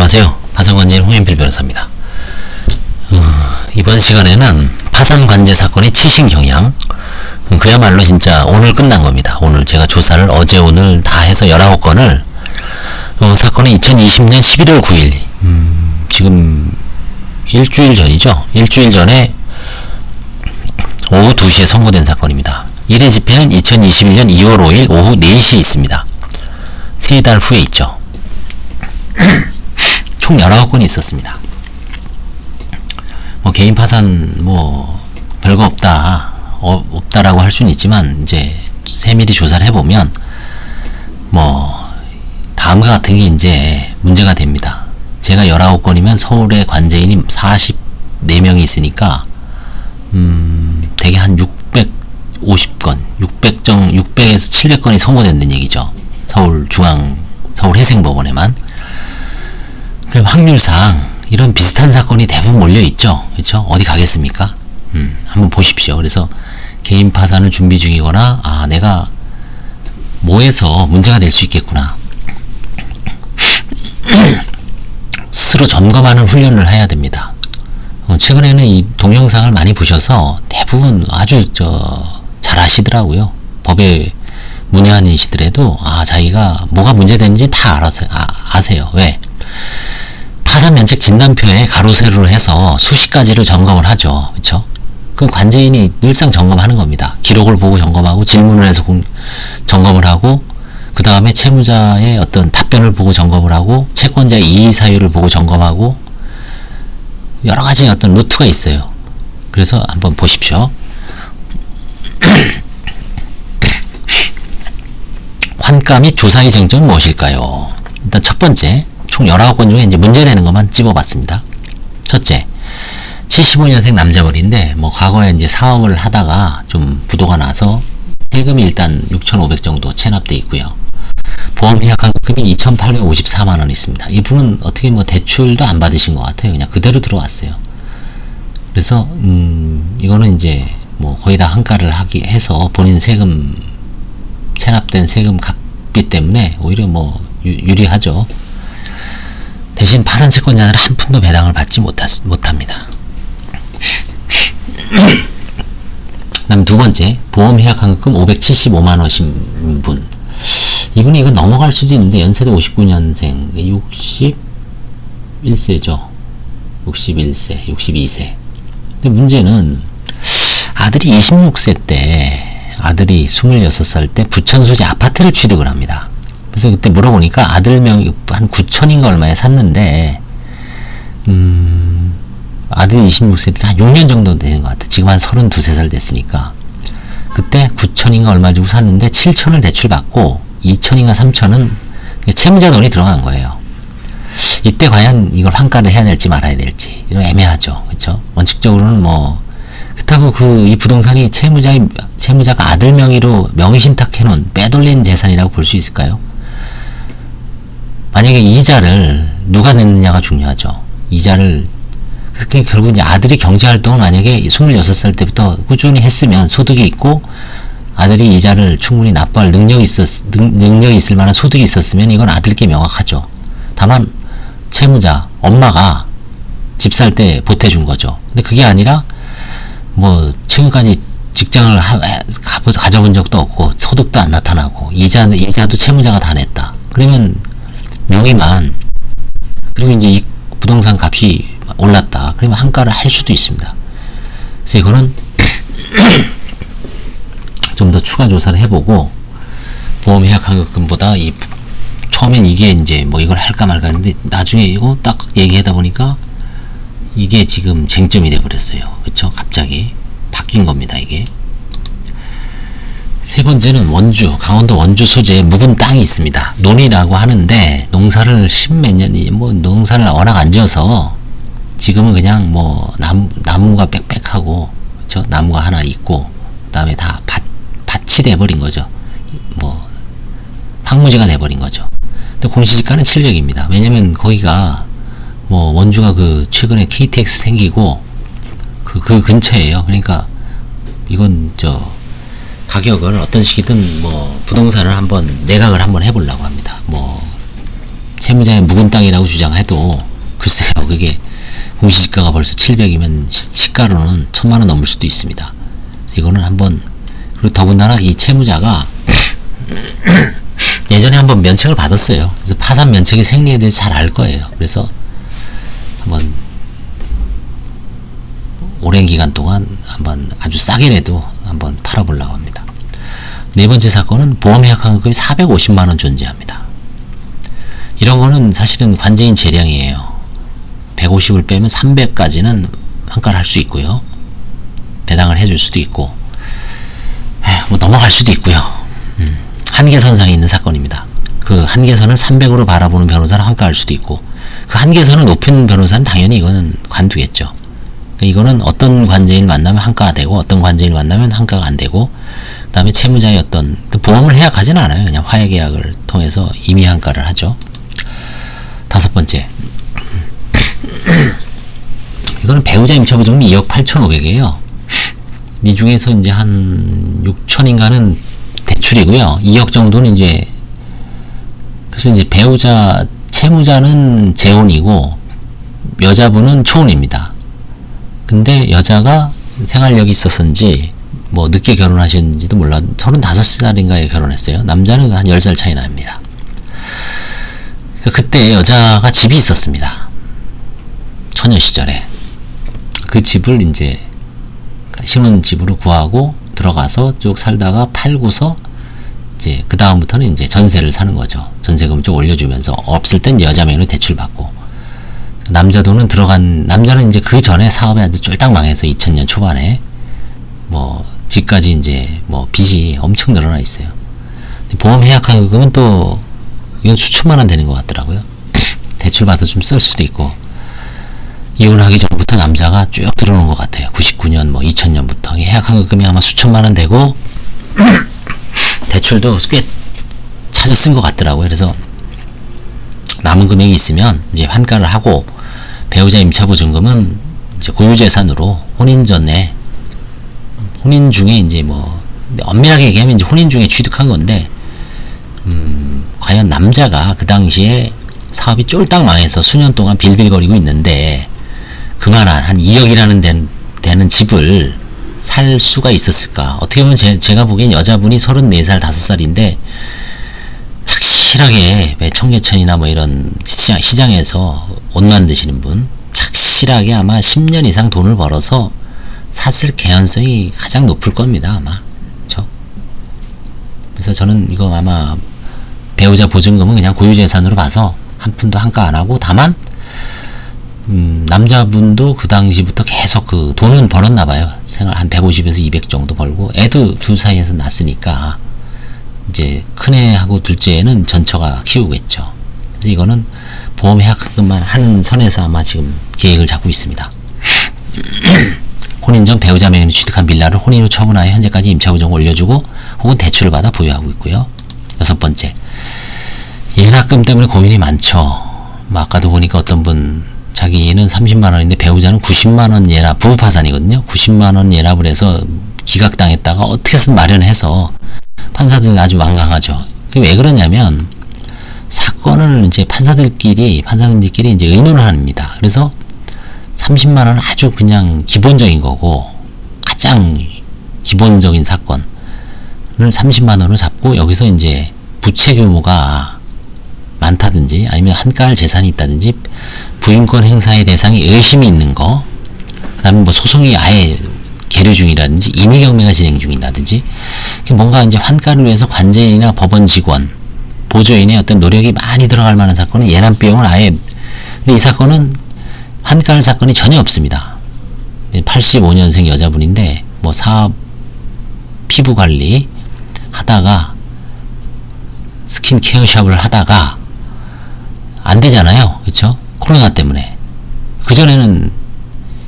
안녕하세요. 파산관제인 홍현필 변호사입니다. 이번 시간에는 파산관제 사건의 최신 경향, 그야말로 진짜 오늘 끝난 겁니다. 오늘 제가 조사를 어제 오늘 다 해서 19건을 사건은 2020년 11월 9일 지금 일주일 전이죠. 일주일 전에 오후 2시에 선고된 사건입니다. 1회 집회는 2021년 2월 5일 오후 4시에 있습니다. 3달 후에 있죠. 총 19건이 있었습니다. 개인 파산 별거 없다라고 할 수는 있지만 이제 세밀히 조사를 해보면 다음과 같은 게 이제 문제가 됩니다. 제가 19건이면 서울에 관제인이 44명이 있으니까 대개 한 650건, 600에서 700건이 선고된다는 얘기죠. 서울 해생법원에만. 그럼 확률상 이런 비슷한 사건이 대부분 몰려있죠. 그렇죠? 어디 가겠습니까? 한번 보십시오. 그래서 개인 파산을 준비 중이거나 내가 뭐해서 문제가 될 수 있겠구나. 스스로 점검하는 훈련을 해야 됩니다. 최근에는 이 동영상을 많이 보셔서 대부분 아주 잘 아시더라고요. 법에 문외한이시더라도 자기가 뭐가 문제되는지 다 아세요. 왜? 파산면책 진단표에 가로 세로를 해서 수십 가지를 점검을 하죠. 그쵸? 그 관제인이 늘상 점검하는 겁니다. 기록을 보고 점검하고 질문을 해서 점검을 하고 그 다음에 채무자의 어떤 답변을 보고 점검을 하고 채권자의 이의 사유를 보고 점검하고 여러 가지 어떤 루트가 있어요. 그래서 한번 보십시오. 환가 및 조사의 쟁점은 무엇일까요? 일단 첫 번째, 총 19건 중에 이제 문제되는 것만 찝어봤습니다. 첫째, 75년생 남자분인데, 과거에 이제 사업을 하다가 좀 부도가 나서 세금이 일단 6,500 정도 체납돼 있고요. 보험계약환급금이 2,854만원 있습니다. 이분은 어떻게 대출도 안 받으신 것 같아요. 그냥 그대로 들어왔어요. 그래서, 이거는 이제 거의 다 환가를 해서 본인 세금, 체납된 세금 갚기 때문에 오히려 유리하죠. 대신 파산 채권자는 한 푼도 배당을 받지 못합니다. 그 다음 두 번째, 보험해약환급금 575만원이신 분. 이분이 이거 넘어갈 수도 있는데, 연세도 59년생, 61세죠. 61세, 62세. 근데 문제는, 아들이 26세 때, 아들이 26살 때 부천 소재 아파트를 취득을 합니다. 그래서 그때 물어보니까 아들명이 한 9천인가 얼마에 샀는데, 아들이 26세 때 한 6년 정도 되는 것 같아. 지금 한 32, 3살 됐으니까. 그때 9천인가 얼마 주고 샀는데 7천을 대출받고 2천인가 3천은 채무자 돈이 들어간 거예요. 이때 과연 이걸 환가를 해야 될지 말아야 될지. 이런 애매하죠. 그쵸? 원칙적으로는 그렇다고 이 부동산이 채무자가 아들 명의로 명의 신탁해놓은 빼돌린 재산이라고 볼 수 있을까요? 만약에 이자를 누가 냈느냐가 중요하죠. 이자를 결국 이제 아들이 경제활동을 만약에 26살 때부터 꾸준히 했으면 소득이 있고 아들이 이자를 충분히 납부할 능력이 있을 만한 소득이 있었으면 이건 아들께 명확하죠. 다만 채무자 엄마가 집 살 때 보태준 거죠. 근데 그게 아니라 최근까지 직장을 가져본 적도 없고 소득도 안 나타나고 이자도 채무자가 다 냈다. 그러면 명의만, 그리고 이제 이 부동산 값이 올랐다. 그러면 환가를 할 수도 있습니다. 그래서 이거는 좀 더 추가 조사를 해보고 보험해약환급금보다 처음엔 이게 이제 이걸 할까 말까 했는데 나중에 이거 딱 얘기하다 보니까 이게 지금 쟁점이 돼버렸어요. 그쵸? 갑자기 바뀐 겁니다. 이게. 세 번째는 강원도 원주 소재에 묵은 땅이 있습니다. 논이라고 하는데 농사를 십몇 년이 농사를 워낙 안 지어서 지금은 그냥 나무가 빽빽하고, 그쵸? 나무가 하나 있고 그다음에 다 밭이 돼버린 거죠. 황무지가 돼버린 거죠. 근데 공시지가는 700입니다. 왜냐면 거기가 원주가 최근에 KTX 생기고 그 근처에요. 그러니까 이건 가격을 어떤 식이든 부동산을 한번 매각을 한번 해보려고 합니다. 채무자의 묵은 땅이라고 주장해도 글쎄요, 그게 공시지가가 벌써 700이면 시가로는 1000만원 넘을 수도 있습니다. 이거는 한번, 그리고 더군다나 이 채무자가 예전에 한번 면책을 받았어요. 그래서 파산 면책의 생리에 대해서 잘 알 거예요. 그래서 한번 오랜 기간 동안 한번 아주 싸게라도 한번 팔아보려고 합니다. 네 번째 사건은 보험해약환급이 450만원 존재합니다. 이런 거는 사실은 관제인 재량이에요. 150을 빼면 300까지는 환가를 할 수 있고요. 배당을 해줄 수도 있고, 뭐 넘어갈 수도 있고요. 한계선상에 있는 사건입니다. 그 한계선을 300으로 바라보는 변호사는 환가할 수도 있고, 그 한계선을 높이는 변호사는 당연히 이거는 관두겠죠. 그러니까 이거는 어떤 관제인 만나면 환가가 되고, 어떤 관제인 만나면 환가가 안 되고, 그 다음에 채무자의 어떤 보험을 해약하지는 않아요. 그냥 화해계약을 통해서 임의 환가를 하죠. 다섯 번째, 이거는 배우자 임차보증금 2억 8,500이에요. 이 중에서 이제 한 6천인가는 대출이고요. 2억 정도는 이제, 그래서 이제 배우자, 채무자는 재혼이고, 여자분은 초혼입니다. 근데 여자가 생활력이 있었는지, 뭐 늦게 결혼하셨는지도 몰라. 35살인가에 결혼했어요. 남자는 한 10살 차이 납니다. 그때 여자가 집이 있었습니다. 처녀 시절에. 그 집을 이제 신혼집으로 구하고 들어가서 쭉 살다가 팔고서 이제 그 다음부터는 이제 전세를 사는 거죠. 전세금 좀 올려주면서, 없을 땐 여자 명의로 대출 받고, 남자 돈은 남자는 이제 그 전에 사업이 아주 쫄딱 망해서 2000년 초반에 뭐 집까지 이제 뭐 빚이 엄청 늘어나 있어요. 보험 해약환급은 또 이건 수천만 원 되는 것 같더라고요. 대출 받아 좀 쓸 수도 있고, 이혼하기 전부터 남자가 쭉 들어오는 것 같아요. 99년 뭐 2000년부터 해약환급금이 아마 수천만 원 되고 대출도 꽤 찾아 쓴 것 같더라고요. 그래서 남은 금액이 있으면 이제 환가를 하고, 배우자 임차보증금은 이제 고유재산으로 혼인 중에 이제 뭐 엄밀하게 얘기하면 이제 혼인 중에 취득한 건데, 과연 남자가 그 당시에 사업이 쫄딱 망해서 수년 동안 빌빌거리고 있는데 그만한 한 2억이라는 되는 집을 살 수가 있었을까? 어떻게 보면 제가 보기엔 여자분이 34살, 5살인데 착실하게 청계천이나 뭐 이런 시장에서 옷 만드시는 분, 착실하게 아마 10년 이상 돈을 벌어서 샀을 개연성이 가장 높을 겁니다, 아마. 그쵸? 그래서 저는 이거 아마 배우자 보증금은 그냥 고유재산으로 봐서 한 푼도 환가 안 하고, 다만 남자분도 그 당시부터 계속 그 돈은 벌었나 봐요. 생활 한 150에서 200 정도 벌고, 애도 둘 사이에서 낳았으니까 이제 큰애하고 둘째는 전처가 키우겠죠. 그래서 이거는 보험 해약금만 하는 선에서 아마 지금 계획을 잡고 있습니다. 혼인 전 배우자 명의로 취득한 빌라를 혼인으로 처분하여 현재까지 임차보증을 올려주고 혹은 대출을 받아 보유하고 있고요. 여섯 번째, 예납금 때문에 고민이 많죠. 뭐 아까도 보니까 어떤 분 자기는 30만원인데 배우자는 90만원 예납, 부부파산이거든요. 90만원 예납을 해서 기각당했다가 어떻게든 마련해서, 판사들 아주 완강하죠. 그게 왜 그러냐면 사건을 이제 판사들끼리 이제 의논을 합니다. 그래서 30만원은 아주 그냥 기본적인 거고, 가장 기본적인 사건을 30만원을 잡고, 여기서 이제 부채 규모가 많다든지 아니면 한가할 재산이 있다든지 부인권 행사의 대상에 의심이 있는 거, 그 다음에 뭐 소송이 아예 계류 중이라든지 임의경매가 진행 중이라든지, 뭔가 이제 환가를 위해서 관제인이나 법원 직원, 보조인의 어떤 노력이 많이 들어갈 만한 사건은 예납 비용을 아예, 근데 이 사건은 환가할 사건이 전혀 없습니다. 85년생 여자분인데 뭐 사업 피부 관리 하다가 스킨케어 샵을 하다가 안 되잖아요. 그쵸? 코로나 때문에. 그전에는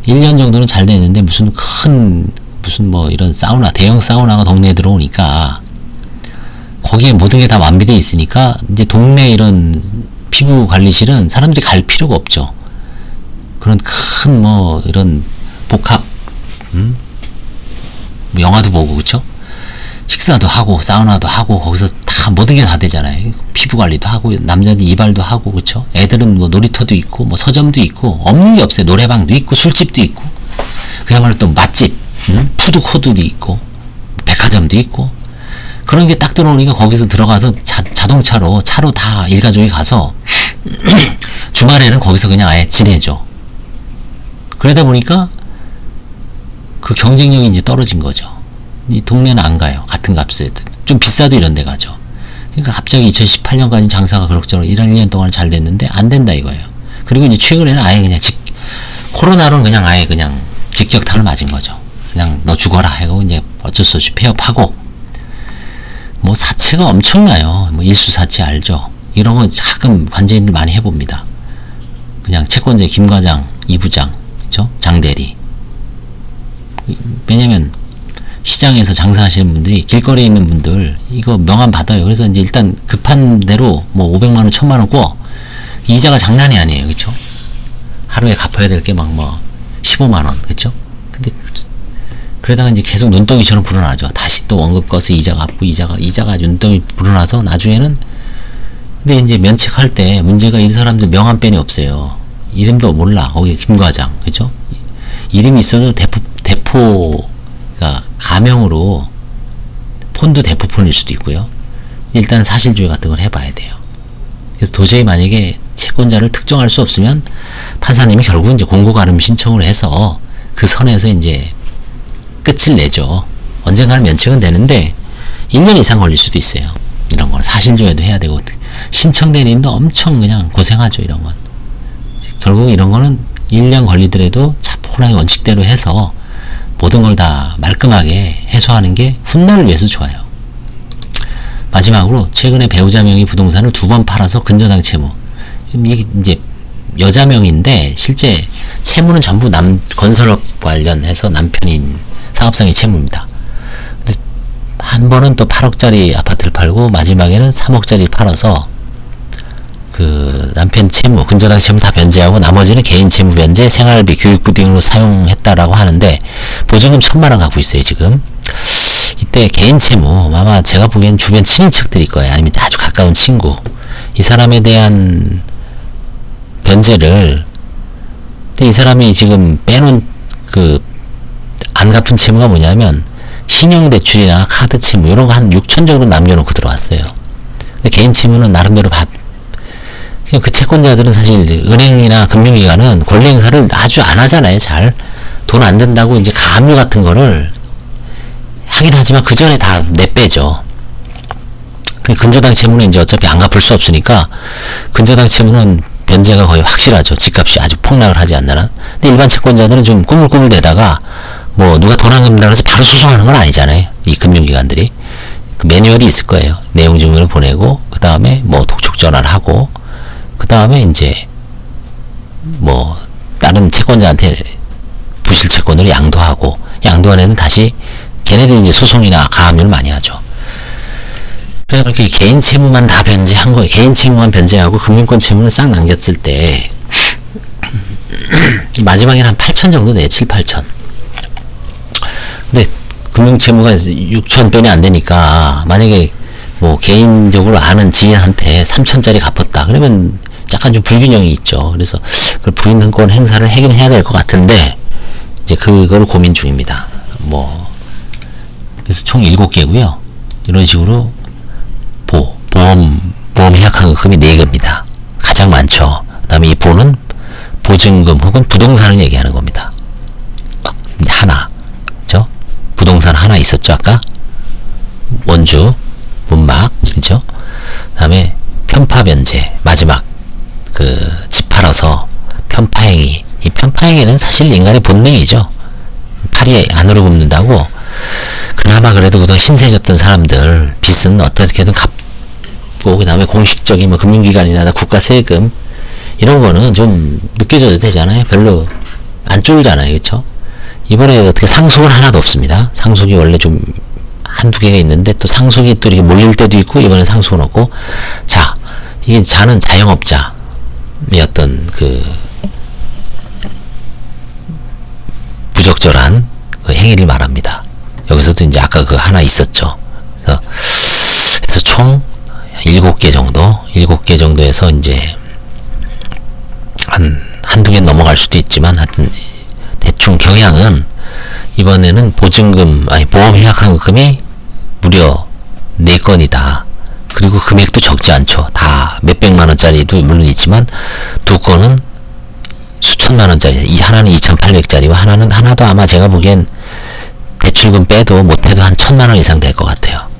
1년 정도는 잘 됐는데 무슨 뭐 이런 사우나, 대형 사우나가 동네에 들어오니까 거기에 모든 게 다 완비되어 있으니까 이제 동네 이런 피부 관리실은 사람들이 갈 필요가 없죠. 그런 큰 뭐 이런 복합, 뭐 영화도 보고, 그쵸? 식사도 하고 사우나도 하고 거기서 다 모든 게 다 되잖아요. 피부 관리도 하고 남자들 이발도 하고 그쵸? 애들은 뭐 놀이터도 있고 뭐 서점도 있고 없는 게 없어요. 노래방도 있고 술집도 있고 그야말로 또 맛집, 푸드코드도 있고 백화점도 있고 그런 게 딱 들어오니까 거기서 들어가서 자동차로 차로 다 일가족이 가서 주말에는 거기서 그냥 아예 지내죠. 그러다 보니까 그 경쟁력이 이제 떨어진 거죠. 이 동네는 안 가요. 같은 값에. 좀 비싸도 이런 데 가죠. 그러니까 갑자기 2018년까지 장사가 그럭저럭 1년 동안 잘 됐는데 안 된다 이거예요. 그리고 이제 최근에는 아예 그냥 코로나로는 그냥 아예 그냥 직격탄을 맞은 거죠. 그냥 너 죽어라 하고 이제 어쩔 수 없이 폐업하고 뭐 사채가 엄청나요. 뭐 일수사채 알죠? 이런 거 가끔 관제인들 많이 해봅니다. 그냥 채권자 김과장, 이부장, 그쵸? 장대리. 왜냐면 시장에서 장사하시는 분들이 길거리에 있는 분들 이거 명함 받아요. 그래서 이제 일단 급한 대로 뭐 500만원, 1000만원 꿔. 이자가 장난이 아니에요. 그쵸? 하루에 갚아야 될 게 막 뭐 15만원. 그쵸? 근데 그러다가 이제 계속 눈덩이처럼 불어나죠. 다시 또 원금 꺼서 이자 갚고 이자가 아주 눈덩이 불어나서 나중에는 근데 이제 면책할 때 문제가 이 사람들 명함 뺀이 없어요. 이름도 몰라. 거기 김과장. 그쵸? 이름이 있어도 대포가 가명으로 폰도 대포폰일 수도 있고요. 일단 사실조회 같은 걸 해봐야 돼요. 그래서 도저히 만약에 채권자를 특정할 수 없으면 판사님이 결국 이제 공고가름 신청을 해서 그 선에서 이제 끝을 내죠. 언젠가는 면책은 되는데 1년 이상 걸릴 수도 있어요. 이런 건 사실조회도 해야 되고 신청대리인도 엄청 그냥 고생하죠. 이런 건 결국 이런 거는 1년 걸리더라도 차분하게 원칙대로 해서 모든 걸 다 말끔하게 해소하는 게 훗날을 위해서 좋아요. 마지막으로 최근에 배우자 명의 부동산을 2번 팔아서 근저당 채무. 이게 이제 여자 명의인데 실제 채무는 전부 건설업 관련해서 남편인 사업상의 채무입니다. 근데 한 번은 또 8억짜리 아파트를 팔고 마지막에는 3억짜리 팔아서 그 남편 채무, 근저당 채무 다 변제하고 나머지는 개인 채무 변제, 생활비, 교육비 등으로 사용했다라고 하는데 보증금 1000만원 갖고 있어요 지금. 이때 개인 채무 아마 제가 보기엔 주변 친인척들일 거예요. 아니면 아주 가까운 친구. 이 사람에 대한 변제를 근데 이 사람이 지금 빼놓은 그 안 갚은 채무가 뭐냐면 신용대출이나 카드 채무 이런 거 한 6천 정도 남겨놓고 들어왔어요. 근데 개인 채무는 나름대로 그 채권자들은 사실 은행이나 금융기관은 권리 행사를 아주 안 하잖아요. 잘 돈 안 된다고 이제 가압류 같은 거를 하긴 하지만 그 전에 다 내빼죠. 근저당 채무는 이제 어차피 안 갚을 수 없으니까 근저당 채무는 변제가 거의 확실하죠. 집값이 아주 폭락을 하지 않는 한. 근데 일반 채권자들은 좀 꾸물꾸물대다가 뭐 누가 돈 안 갚는다고 해서 바로 소송하는 건 아니잖아요. 이 금융기관들이. 그 매뉴얼이 있을 거예요. 내용 증명을 보내고 그 다음에 뭐 독촉 전화를 하고 그 다음에 이제 뭐 다른 채권자한테 부실 채권을 양도하고 양도한 애는 다시 걔네들이 이제 소송이나 가압류를 많이 하죠. 그래서 이렇게 개인 채무만 다 변제한 거예요. 개인 채무만 변제하고 금융권 채무는 싹 남겼을 때 마지막에는 한 8천 정도 돼요. 7, 8천. 근데 금융 채무가 6천 변이 안 되니까 만약에 뭐 개인적으로 아는 지인한테 3천짜리 갚았다. 그러면 약간 좀 불균형이 있죠. 그래서 그 부인권 행사를 하긴 해야 될 것 같은데 이제 그걸 고민 중입니다. 뭐 그래서 총 7개고요. 이런 식으로 보험 해약한 금이 4개입니다. 가장 많죠. 그 다음에 이 보는 보증금 혹은 부동산을 얘기하는 겁니다. 하나, 그죠? 부동산 하나 있었죠, 아까? 원주, 문막, 그죠? 그 다음에 편파변제, 마지막, 집 팔아서 편파행위. 이 편파행위는 사실 인간의 본능이죠. 팔이 안으로 굽는다고, 그나마 그래도 그동안 신세졌던 사람들, 빚은 어떻게든 갚고, 그 다음에 공식적인 뭐 금융기관이나 국가 세금, 이런 거는 좀 느껴져도 되잖아요. 별로 안 쫄잖아요. 그쵸? 이번에 어떻게 상속은 하나도 없습니다. 상속이 원래 좀 한두 개가 있는데 또 상속이 또 이렇게 몰릴 때도 있고 이번엔 상속은 없고 자 이게 자는 자영업자의 어떤 그 부적절한 그 행위를 말합니다. 여기서도 이제 아까 그 하나 있었죠. 총 7개 정도에서 이제 한두 개 넘어갈 수도 있지만 하여튼 대충 경향은 이번에는 보험 해약환급금이 무려 4건이다. 그리고 금액도 적지 않죠. 다 몇백만원짜리도 물론 있지만 두 건은 수천만원짜리, 이 하나는 2,800짜리고 하나도 아마 제가 보기엔 대출금 빼도 못해도 한 1,000만원 이상 될 것 같아요.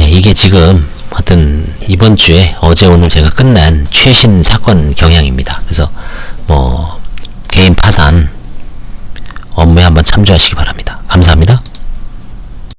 예, 이게 지금 하여튼 이번 주에 어제 오늘 제가 끝난 최신 사건 경향입니다. 그래서 뭐 개인 파산 업무에 한번 참조하시기 바랍니다. 감사합니다.